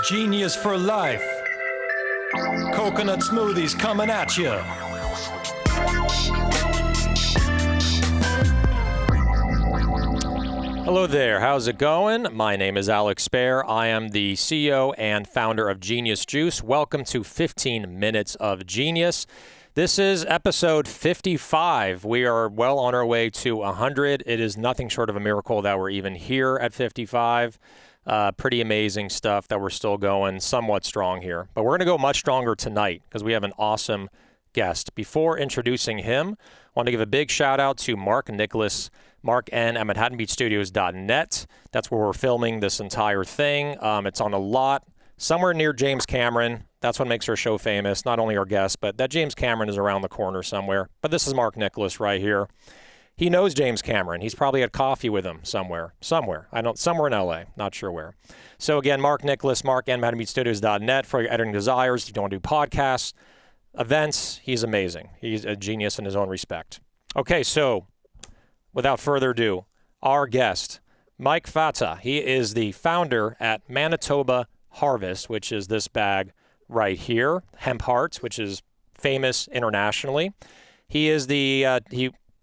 Genius for life. Coconut smoothies coming at you. Hello there, how's it going? My name is Alex Spare. I am the CEO and founder of Genius Juice. Welcome to 15 Minutes of Genius. This is episode 55. We are well on our way to 100. It is nothing short of a miracle that we're even here at 55. Pretty amazing stuff that we're still going somewhat strong here. But we're going to go much stronger tonight because we have an awesome guest. Before introducing him, I want to give a big shout out to Mark Nicholas, Mark N at ManhattanBeachStudios.net. That's where we're filming this entire thing. It's on a lot somewhere near James Cameron. That's what makes our show famous. Not only our guests, but that James Cameron is around the corner somewhere. But this is Mark Nicholas right here. He knows James Cameron. He's probably had coffee with him somewhere. Somewhere in LA. Not sure where. So again, Mark Nicholas, Mark N ManhattanBeachStudios.net for your editing desires. If you want to do podcasts, events, he's amazing. He's a genius in his own respect. Okay, so without further ado, our guest, Mike Fata. He is the founder at Manitoba Harvest, which is this bag right here, Hemp Hearts, which is famous internationally. He is the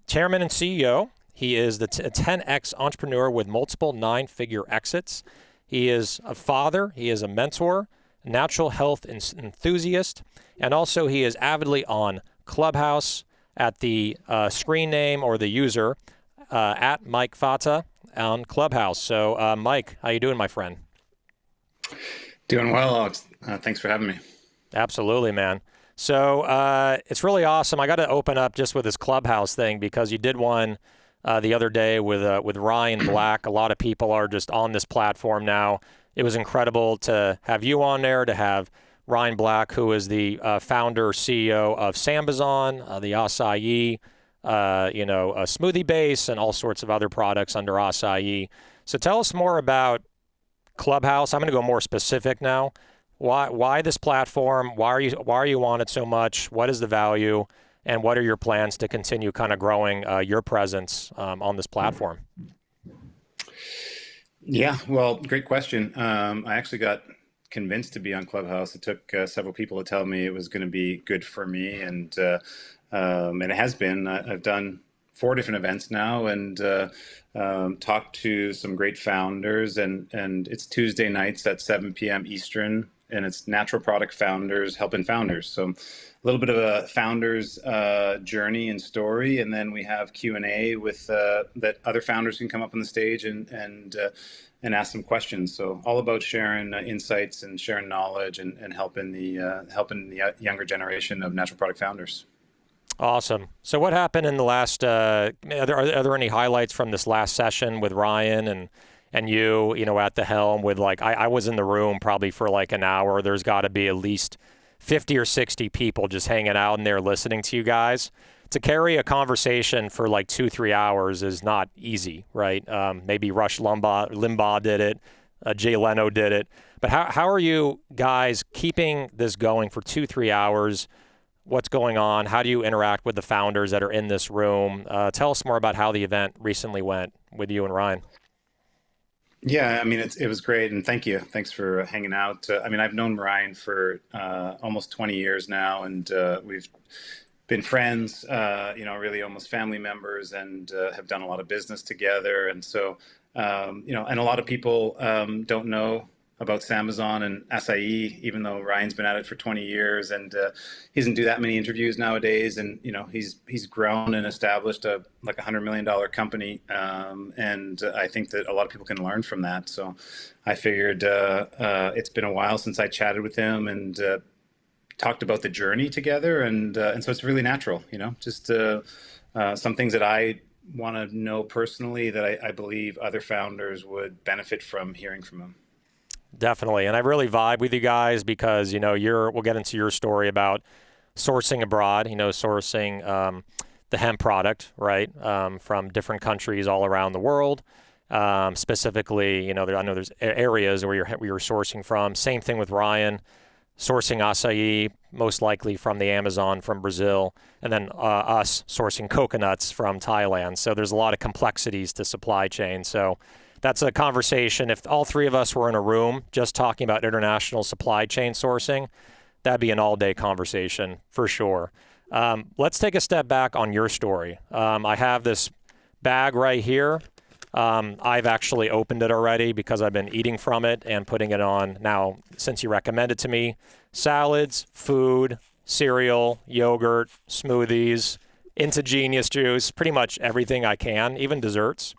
chairman and CEO. He is the 10X entrepreneur with multiple 9-figure exits. He is a father. He is a mentor, natural health enthusiast, and also he is avidly on Clubhouse at the screen name or the user at Mike Fata on Clubhouse. So, Mike, how you doing, my friend? Doing well, Alex. Thanks for having me. Absolutely, man. So it's really awesome. I got to open up just with this Clubhouse thing because you did one the other day with Ryan Black. A lot of people are just on this platform now. It was incredible to have you on there, to have Ryan Black, who is the founder, CEO of Sambazon, the acai, a smoothie base, and all sorts of other products under acai. So tell us more about Clubhouse. I'm going to go more specific now. Why this platform? Why are you on it so much? What is the value? And what are your plans to continue kind of growing your presence on this platform? Yeah, well, great question. I actually got convinced to be on Clubhouse. It took several people to tell me it was going to be good for me, and it has been. I've done 4 different events now, and talked to some great founders, and it's Tuesday nights at 7 p.m. Eastern, and it's natural product founders helping founders. So a little bit of a founder's journey and story, and then we have Q&A with that other founders can come up on the stage and ask some questions. So all about sharing insights and sharing knowledge and helping the younger generation of natural product founders. Awesome. So what happened in the last, are there any highlights from this last session with Ryan and you at the helm with I was in the room probably for like an hour. There's got to be at least 50 or 60 people just hanging out in there listening to you guys. To carry a conversation for like 2-3 hours is not easy, right? Maybe Rush Limbaugh did it. Jay Leno did it. But how are you guys keeping this going for 2-3 hours? What's going on? How do you interact with the founders that are in this room? Tell us more about how the event recently went with you and Ryan. Yeah, I mean, it was great, and thank you. Thanks for hanging out. I've known Ryan for almost 20 years now, and we've been friends, really almost family members, and have done a lot of business together. And so, and a lot of people don't know about Sambazon and acai, even though Ryan's been at it for 20 years, and he doesn't do that many interviews nowadays. And he's grown and established a $100 million company, and I think that a lot of people can learn from that. So I figured it's been a while since I chatted with him and talked about the journey together, and so it's really natural, just some things that I want to know personally that I believe other founders would benefit from hearing from him. Definitely. And I really vibe with you guys because, we'll get into your story about sourcing abroad, sourcing the hemp product, right, from different countries all around the world. Specifically, I know there's areas where you're sourcing from. Same thing with Ryan, sourcing acai, most likely from the Amazon, from Brazil, and then us sourcing coconuts from Thailand. So there's a lot of complexities to supply chain. So that's a conversation. If all three of us were in a room just talking about international supply chain sourcing, that'd be an all-day conversation for sure. Let's take a step back on your story. I have this bag right here. I've actually opened it already because I've been eating from it and putting it on now since you recommended to me. Salads, food, cereal, yogurt, smoothies, into Genius Juice, pretty much everything I can, even desserts.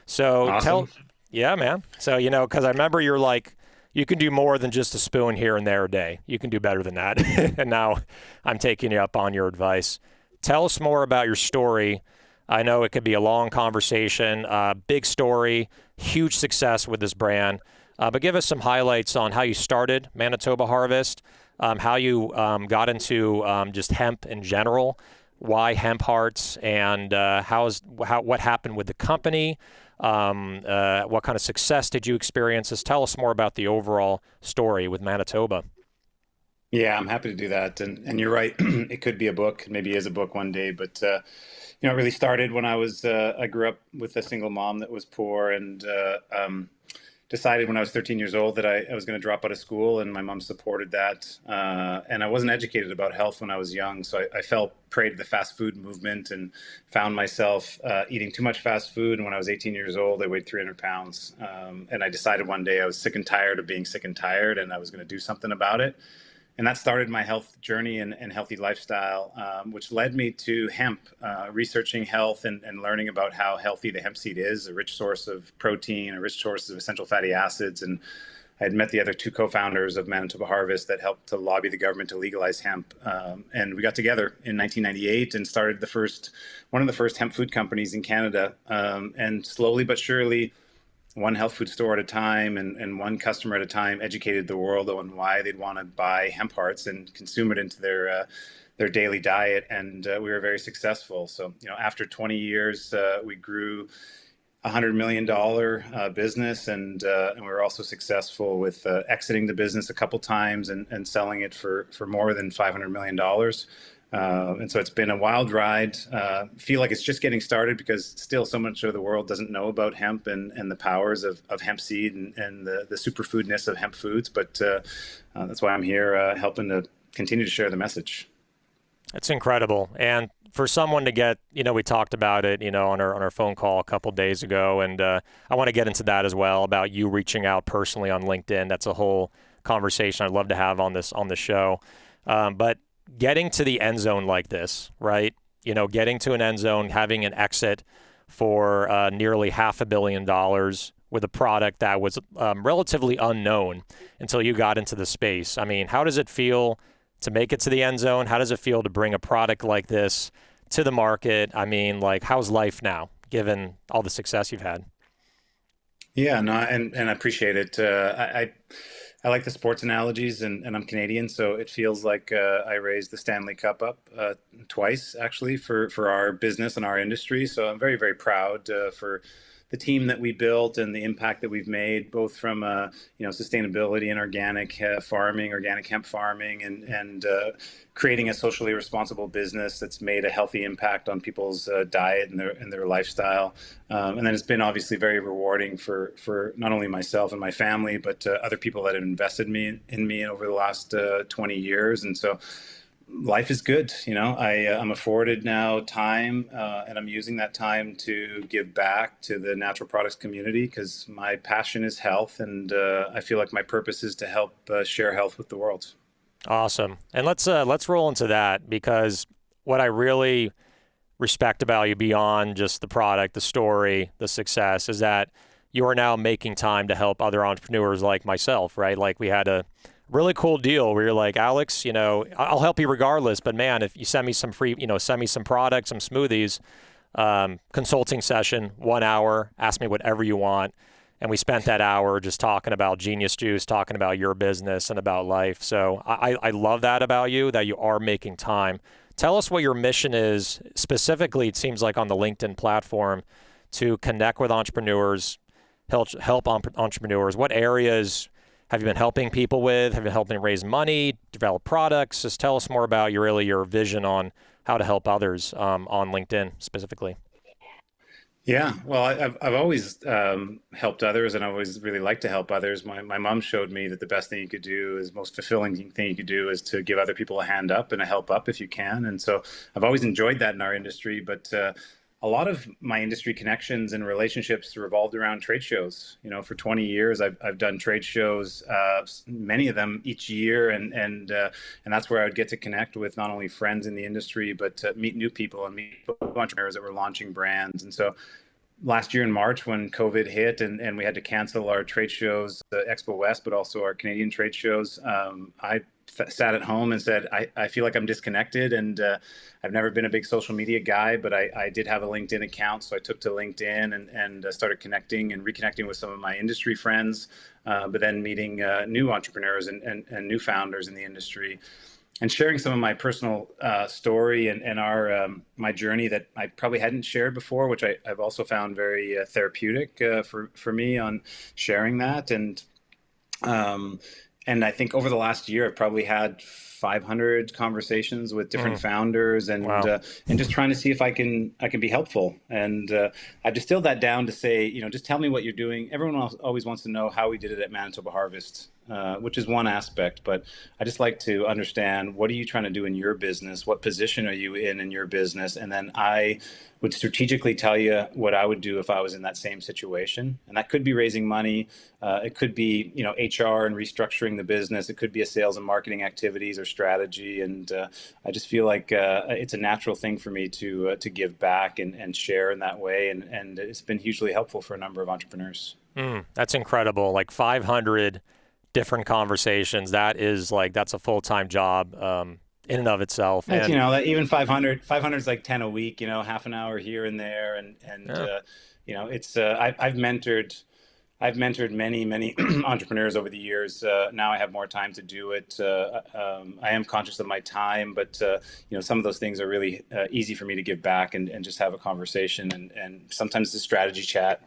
So Awesome. yeah, man. So, because I remember you're like, you can do more than just a spoon here and there a day. You can do better than that. And now I'm taking you up on your advice. Tell us more about your story. I know it could be a long conversation, big story, huge success with this brand. But give us some highlights on how you started Manitoba Harvest, how you got into just hemp in general, why Hemp Hearts, and what happened with the company, what kind of success did you experience? Just tell us more about the overall story with Manitoba. Yeah, I'm happy to do that. And you're right. It could be a book, maybe is a book one day, but it really started when I grew up with a single mom that was poor, and decided when I was 13 years old that I was going to drop out of school, and my mom supported that. And I wasn't educated about health when I was young, so I fell prey to the fast food movement and found myself eating too much fast food. And when I was 18 years old, I weighed 300 pounds. And I decided one day I was sick and tired of being sick and tired, and I was going to do something about it. And that started my health journey and healthy lifestyle, which led me to hemp, researching health and learning about how healthy the hemp seed is, a rich source of protein, a rich source of essential fatty acids. And I had met the other two co-founders of Manitoba Harvest that helped to lobby the government to legalize hemp. And we got together in 1998 and started one of the first hemp food companies in Canada. And slowly but surely, one health food store at a time and one customer at a time, educated the world on why they'd want to buy Hemp Hearts and consume it into their daily diet. And we were very successful. So, after 20 years, we grew $100 million business, and we were also successful with exiting the business a couple times and selling it for more than $500 million. And so it's been a wild ride. Feel like it's just getting started because still so much of the world doesn't know about hemp and the powers of hemp seed and the superfoodness of hemp foods. But that's why I'm here helping to continue to share the message. It's incredible. And for someone to get, we talked about it, on our phone call a couple days ago, and I want to get into that as well about you reaching out personally on LinkedIn. That's a whole conversation I'd love to have on the show. But getting to the end zone like this, right? Getting to an end zone, having an exit for nearly $500 million with a product that was relatively unknown until you got into the space. I mean, how does it feel to make it to the end zone? How does it feel to bring a product like this to the market? I mean, how's life now, given all the success you've had? Yeah, no, and I appreciate it. I like the sports analogies, and I'm Canadian, so it feels like I raised the Stanley Cup up twice, actually, for our business and our industry. So I'm very, very proud for the team that we built and the impact that we've made, both from sustainability and organic farming, organic hemp farming, and creating a socially responsible business that's made a healthy impact on people's diet and their lifestyle. And then it's been obviously very rewarding for not only myself and my family, but other people that have invested in me over the last 20 years. And so life is good. I'm afforded now time, and I'm using that time to give back to the natural products community because my passion is health, and I feel like my purpose is to help share health with the world. Awesome. And let's roll into that, because what I really respect about you beyond just the product, the story, the success, is that you are now making time to help other entrepreneurs like myself, right? Like we had a really cool deal where you're like, Alex, I'll help you regardless, but man, if you send me some free, send me some products, some smoothies, consulting session, 1 hour, ask me whatever you want. And we spent that hour just talking about Genius Juice, talking about your business and about life. So I love that about you, that you are making time. Tell us what your mission is specifically, it seems like on the LinkedIn platform, to connect with entrepreneurs, help entrepreneurs. What areas have you been helping people with? Have you been helping raise money, develop products? Just tell us more about your vision on how to help others on LinkedIn specifically. Yeah, well, I've always helped others, and I always really like to help others. My mom showed me that the best thing you could do is most fulfilling thing you could do is to give other people a hand up and a help up if you can. And so I've always enjoyed that in our industry. But a lot of my industry connections and relationships revolved around trade shows. For 20 years, I've done trade shows, many of them each year, and that's where I would get to connect with not only friends in the industry, but meet new people and meet entrepreneurs that were launching brands. And so last year in March when COVID hit and we had to cancel our trade shows, Expo West, but also our Canadian trade shows, I sat at home and said, I feel like I'm disconnected. And I've never been a big social media guy, but I did have a LinkedIn account. So I took to LinkedIn and started connecting and reconnecting with some of my industry friends, but then meeting new entrepreneurs and new founders in the industry and sharing some of my personal story and our my journey that I probably hadn't shared before, which I've also found very therapeutic for me on sharing that. Um, and I think over the last year, I've probably had 500 conversations with different Mm, founders wow. and just trying to see if I can be helpful. And I've distilled that down to say, just tell me what you're doing. Everyone else always wants to know how we did it at Manitoba Harvest, which is one aspect. But I just like to understand, what are you trying to do in your business? What position are you in your business? And then I would strategically tell you what I would do if I was in that same situation. And that could be raising money. It could be, HR and restructuring the business. It could be a sales and marketing activities or strategy. And I just feel like it's a natural thing for me to give back and share in that way. And it's been hugely helpful for a number of entrepreneurs. That's incredible. Like 500 different conversations. That's a full-time job in and of itself. That's, And even 500 is like 10 a week, half an hour here and there. And yeah, it's, I've mentored many entrepreneurs over the years. Now I have more time to do it. I am conscious of my time, but some of those things are really easy for me to give back and just have a conversation. And sometimes it's a strategy chat.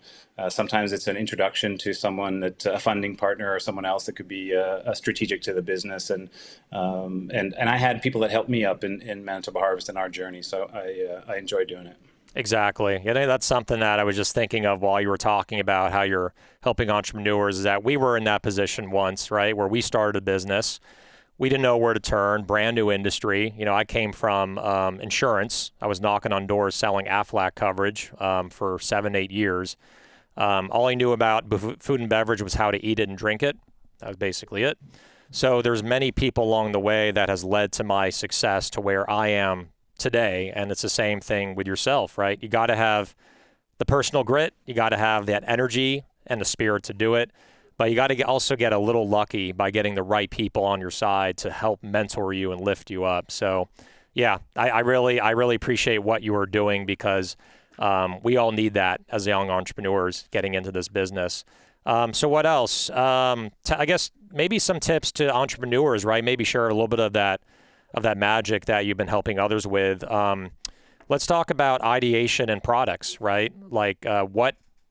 Sometimes it's an introduction to someone that a funding partner or someone else that could be a strategic to the business. And I had people that helped me up in Manitoba Harvest in our journey. So I enjoy doing it. exactly. That's something that I was just thinking of while you were talking about how you're helping entrepreneurs, is that we were in that position once, right? Where we started a business. We didn't know where to turn, brand new industry. I came from insurance. I was knocking on doors selling Aflac coverage for 7, 8 years. All I knew about food and beverage was how to eat it and drink it. That was basically it. So there's many people along the way that has led to my success to where I am today. And it's the same thing with yourself, right? You got to have the personal grit. You got to have that energy and the spirit to do it. But you got to also get a little lucky by getting the right people on your side to help mentor you and lift you up. So, yeah, I really appreciate what you are doing, because we all need that as young entrepreneurs getting into this business. So what else? I guess maybe some tips to entrepreneurs, right? Maybe share a little bit of that magic that you've been helping others with. Let's talk about ideation and products, right? Like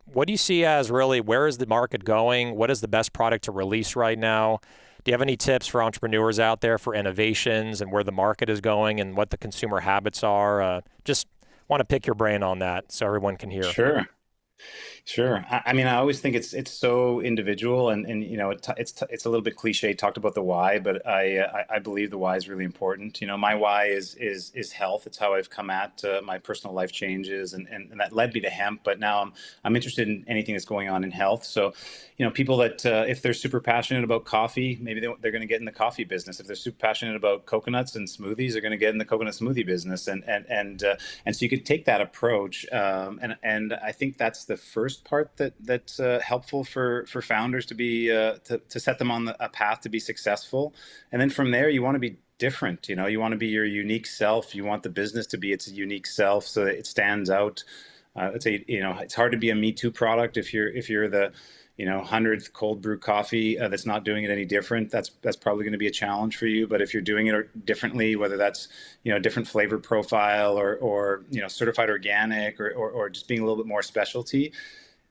what do you see as really, where is the market going? What is the best product to release right now? Do you have any tips for entrepreneurs out there for innovations and where the market is going and what the consumer habits are? Just want to pick your brain on that so everyone can hear. Sure. Sure. I mean, I always think it's so individual, and it's a little bit cliche. Talked about the why, but I believe the why is really important. My why is health. It's how I've come at my personal life changes, and that led me to hemp. But now I'm interested in anything that's going on in health. So, people that if they're super passionate about coffee, maybe they're going to get in the coffee business. If they're super passionate about coconuts and smoothies, they're going to get in the coconut smoothie business. And so you could take that approach, and I think that's the first part that's helpful for founders to be to set them on a path to be successful. And then from there, you want to be different. You want to be your unique self. You want the business to be its unique self so that it stands out. I'd say, it's hard to be a Me Too product if you're the 100th cold brew coffee that's not doing it any different. That's probably going to be a challenge for you. But if you're doing it differently, whether that's different flavor profile or certified organic or just being a little bit more specialty,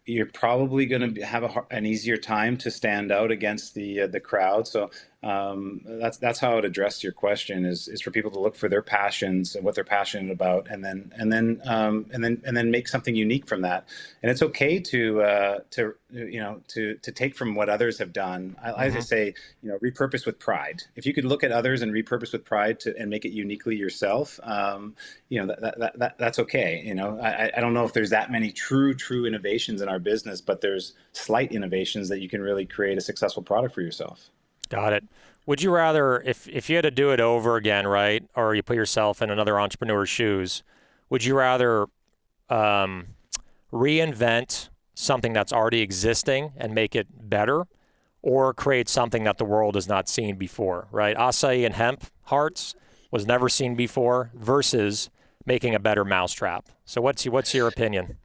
you're probably going to have an easier time to stand out against the crowd. So That's how I would address your question is for people to look for their passions and what they're passionate about, and then make something unique from that. And it's okay to take from what others have done. I just say, repurpose with pride. If you could look at others and repurpose with pride and make it uniquely yourself, that's okay. I don't know if there's that many true innovations in our business, but there's slight innovations that you can really create a successful product for yourself. Got it. Would you rather, if you had to do it over again, right, or you put yourself in another entrepreneur's shoes, would you rather reinvent something that's already existing and make it better, or create something that the world has not seen before, right? Acai and Hemp Hearts was never seen before versus making a better mousetrap. So what's your opinion?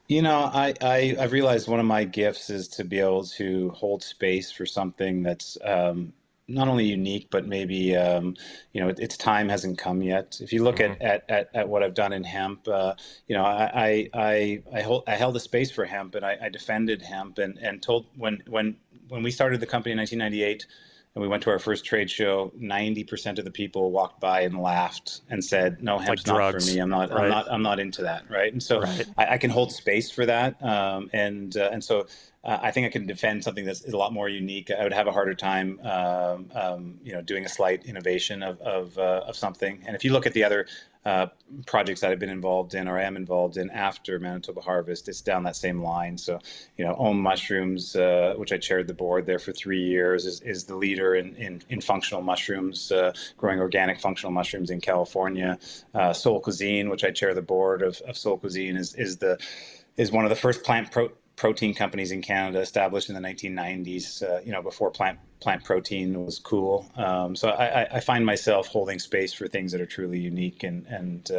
I've realized one of my gifts is to be able to hold space for something that's not only unique, but maybe its time hasn't come yet. If you look at what I've done in hemp, I held a space for hemp, and I defended hemp, and told when we started the company in 1998. And we went to our first trade show, 90% of the people walked by and laughed and said, "No, hemp's not for me. I'm not into that." Right. And so I can hold space for that. And so I think I can defend something that's a lot more unique. I would have a harder time, doing a slight innovation of something. And if you look at the other projects that I've been involved in or am involved in after Manitoba Harvest, it's down that same line. So, Ohm Mushrooms, which I chaired the board there for 3 years, is the leader in functional mushrooms, growing organic functional mushrooms in California. Soul Cuisine, which I chair the board of Soul Cuisine, is one of the first protein companies in Canada, established in the 1990s, before plant protein was cool. So I find myself holding space for things that are truly unique, and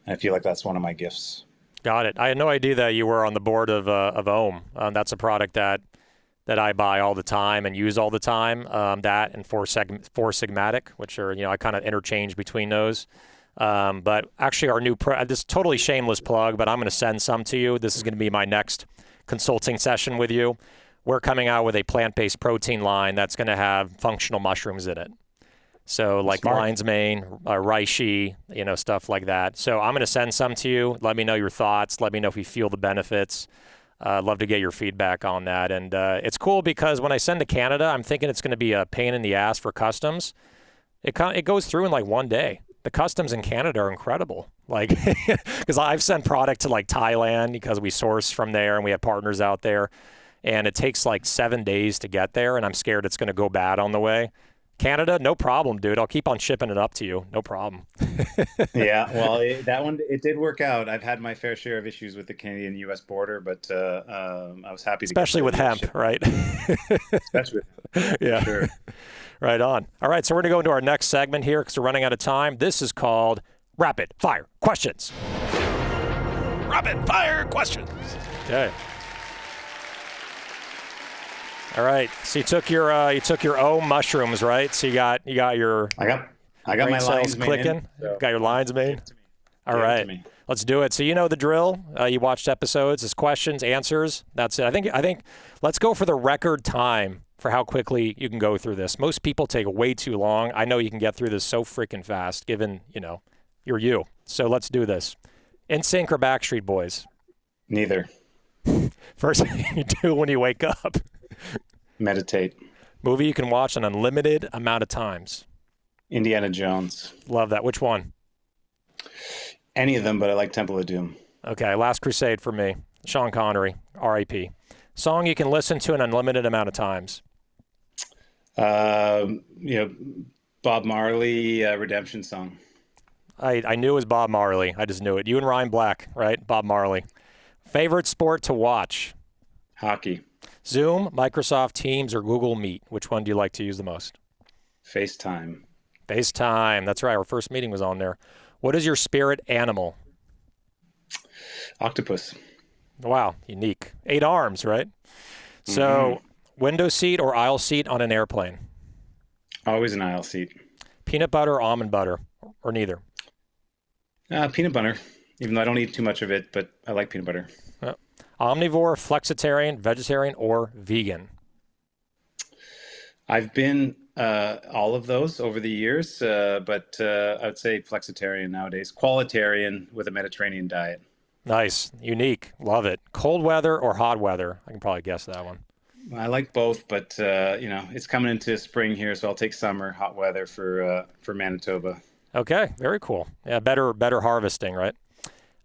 I feel like that's one of my gifts. Got it. I had no idea that you were on the board of Ohm. That's a product that I buy all the time and use all the time. That and Four Sigmatic, which are, I kind of interchange between those. But actually, our new this is totally shameless plug, but I'm going to send some to you. This is going to be my next consulting session with you. We're coming out with a plant-based protein line that's going to have functional mushrooms in it. So like lion's mane, reishi, stuff like that. So I'm going to send some to you. Let me know your thoughts. Let me know if you feel the benefits. I'd love to get your feedback on that. And it's cool because when I send to Canada, I'm thinking it's going to be a pain in the ass for customs. It goes through in like 1 day. The customs in Canada are incredible. Like, because I've sent product to like Thailand because we source from there and we have partners out there. And it takes like 7 days to get there. And I'm scared it's going to go bad on the way. Canada, no problem, dude. I'll keep on shipping it up to you. No problem. Yeah, well, that one, it did work out. I've had my fair share of issues with the Canadian-U.S. border, but I was happy to especially with hemp, right? Especially with hemp, yeah. Sure. Right on. All right, so we're going to go into our next segment here because we're running out of time. This is called Rapid Fire Questions. Rapid Fire Questions. Okay. All right. So you took your own mushrooms, right? So you got your I got my lines clicking. So got your lines made. All right. Let's do it. So you know the drill. You watched episodes. It's questions, answers. That's it. I think let's go for the record time for how quickly you can go through this. Most people take way too long. I know you can get through this so freaking fast, given, you're you. So let's do this. NSYNC or Backstreet Boys? Neither. First thing you do when you wake up? Meditate. Movie you can watch an unlimited amount of times? Indiana Jones. Love that. Which one? Any of them, but I like Temple of Doom. Okay, Last Crusade for me. Sean Connery, R.I.P. Song you can listen to an unlimited amount of times? Bob Marley, Redemption Song. I knew it was Bob Marley. I just knew it. You and Ryan Black, right? Bob Marley. Favorite sport to watch? Hockey. Zoom, Microsoft Teams, or Google Meet? Which one do you like to use the most? FaceTime. FaceTime. That's right. Our first meeting was on there. What is your spirit animal? Octopus. Wow, unique. 8 arms, right? So, window seat or aisle seat on an airplane? Always an aisle seat. Peanut butter or almond butter, or neither? Peanut butter, even though I don't eat too much of it, but I like peanut butter. Omnivore, flexitarian, vegetarian, or vegan? I've been all of those over the years, but I would say flexitarian nowadays. Qualitarian with a Mediterranean diet. Nice. Unique. Love it. Cold weather or hot weather? I can probably guess that one. I like both, but it's coming into spring here, so I'll take summer, hot weather for Manitoba. Okay. Very cool. Yeah. Better harvesting, right?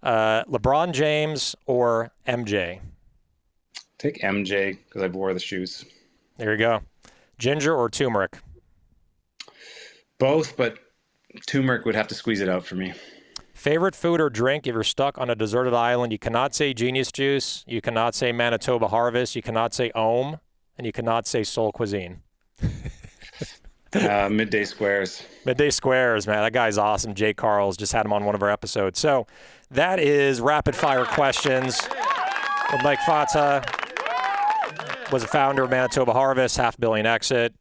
LeBron James or MJ? Take MJ because I've wore the shoes. There you go. Ginger or turmeric? Both, but turmeric would have to squeeze it out for me. Favorite food or drink if you're stuck on a deserted island? You cannot say Genius Juice. You cannot say Manitoba Harvest. You cannot say Ohm. And you cannot say Soul Cuisine. Midday Squares. Midday Squares, man. That guy's awesome. Jay Carls just had him on one of our episodes. So that is rapid fire questions with Mike Fata. Was a founder of Manitoba Harvest, $500 million exit.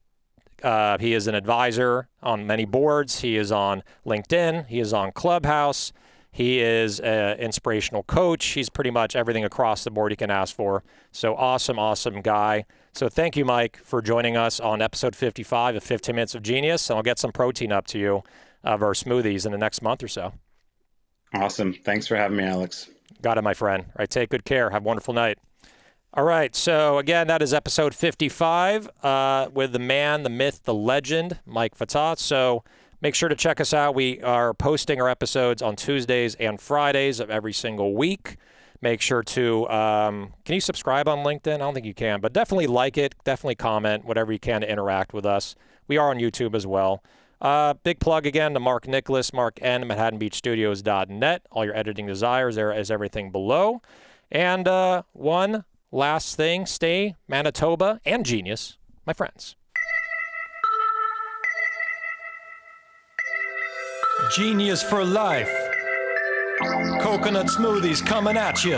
He is an advisor on many boards. He is on LinkedIn. He is on Clubhouse. He is an inspirational coach. He's pretty much everything across the board you can ask for. So awesome guy. So thank you, Mike, for joining us on episode 55 of 15 Minutes of Genius. And I'll get some protein up to you of our smoothies in the next month or so. Awesome. Thanks for having me, Alex. Got it, my friend. All right, take good care. Have a wonderful night. All right, so again, that is episode 55 with the man, the myth, the legend, Mike Fata. So make sure to check us out. We are posting our episodes on Tuesdays and Fridays of every single week. Make sure to, can you subscribe on LinkedIn? I don't think you can, but definitely like it, definitely comment, whatever you can to interact with us. We are on YouTube as well. Big plug again to Mark Nicholas, Mark N, ManhattanBeachStudios.net. All your editing desires, there is everything below. And one last thing, stay Manitoba and genius, my friends. Genius for life. Coconut smoothies coming at you.